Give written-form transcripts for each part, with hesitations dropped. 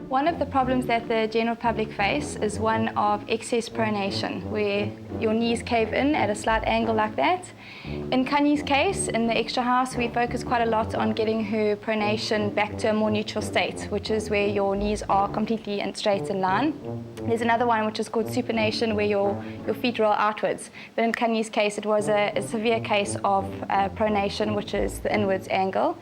One of the problems that the general public face is one of excess pronation, where your knees cave in at a slight angle like that. In Kanye's case, in the extra house, we focus quite a lot on getting her pronation back to a more neutral state, which is where your knees are completely and straight in line. There's another one which is called supination, where your feet roll outwards. But in Kanye's case, it was a severe case of pronation, which is the inwards angle.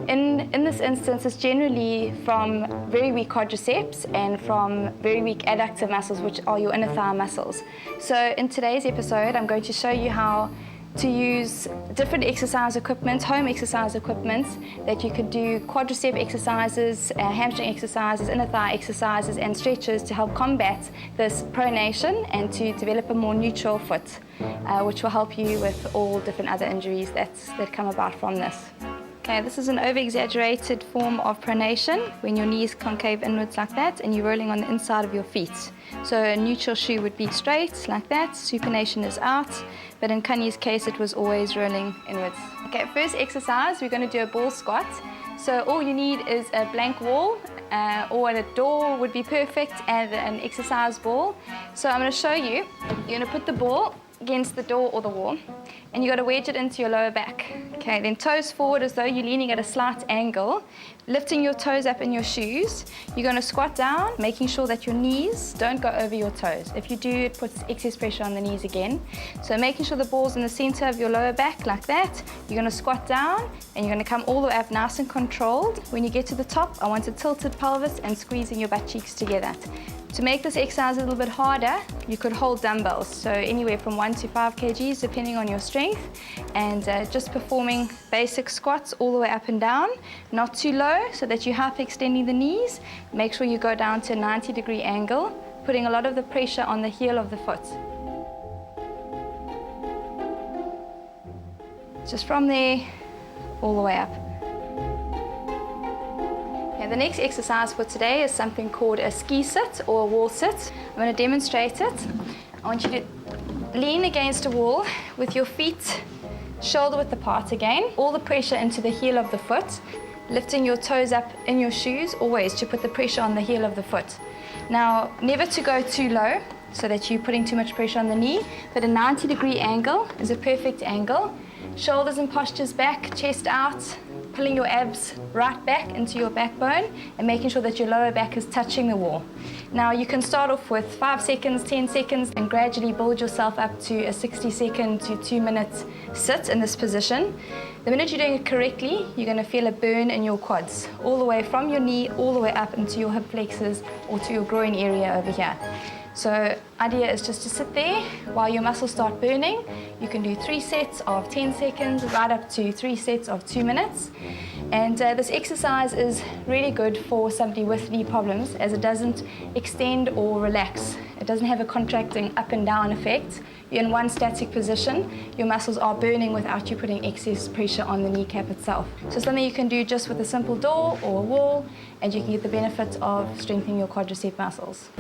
In this instance, it's generally from very weak quadriceps and from very weak adductor muscles, which are your inner thigh muscles. So in today's episode, I'm going to show you how to use different exercise equipment, home exercise equipment, that you could do quadricep exercises, hamstring exercises, inner thigh exercises and stretches to help combat this pronation and to develop a more neutral foot, which will help you with all different other injuries that come about from this. Okay, this is an over-exaggerated form of pronation, when your knees concave inwards like that and you're rolling on the inside of your feet. So a neutral shoe would be straight like that, supination is out, but in Kanye's case it was always rolling inwards. Okay, first exercise, we're going to do a ball squat. So all you need is a blank wall, or a door would be perfect, and an exercise ball. So I'm going to show you, you're going to put the ball against the door or the wall, and you've got to wedge it into your lower back. Okay, then toes forward as though you're leaning at a slight angle, lifting your toes up in your shoes. You're going to squat down, making sure that your knees don't go over your toes. If you do, it puts excess pressure on the knees again. So making sure the ball's in the center of your lower back like that. You're going to squat down and you're going to come all the way up nice and controlled. When you get to the top, I want a tilted pelvis and squeezing your butt cheeks together. To make this exercise a little bit harder, you could hold dumbbells, so anywhere from 1 to 5 kgs depending on your strength, and just performing basic squats all the way up and down, not too low so that you're half extending the knees. Make sure you go down to a 90-degree angle, putting a lot of the pressure on the heel of the foot. Just from there, all the way up. The next exercise for today is something called a ski sit or a wall sit. I'm going to demonstrate it. I want you to lean against a wall with your feet shoulder width apart again. All the pressure into the heel of the foot, lifting your toes up in your shoes, always to put the pressure on the heel of the foot. Now, never to go too low so that you're putting too much pressure on the knee, but a 90-degree angle is a perfect angle. Shoulders and postures back, chest out, pulling your abs right back into your backbone and making sure that your lower back is touching the wall. Now you can start off with 5 seconds, 10 seconds and gradually build yourself up to a 60-second to 2-minute sit in this position. The minute you're doing it correctly, you're going to feel a burn in your quads, all the way from your knee, all the way up into your hip flexors or to your groin area over here. So idea is just to sit there while your muscles start burning. You can do 3 sets of 10 seconds, right up to 3 sets of 2 minutes. And this exercise is really good for somebody with knee problems, as it doesn't extend or relax. It doesn't have a contracting up and down effect. You're in one static position. Your muscles are burning without you putting excess pressure on the kneecap itself. So something you can do just with a simple door or a wall, and you can get the benefit of strengthening your quadricep muscles.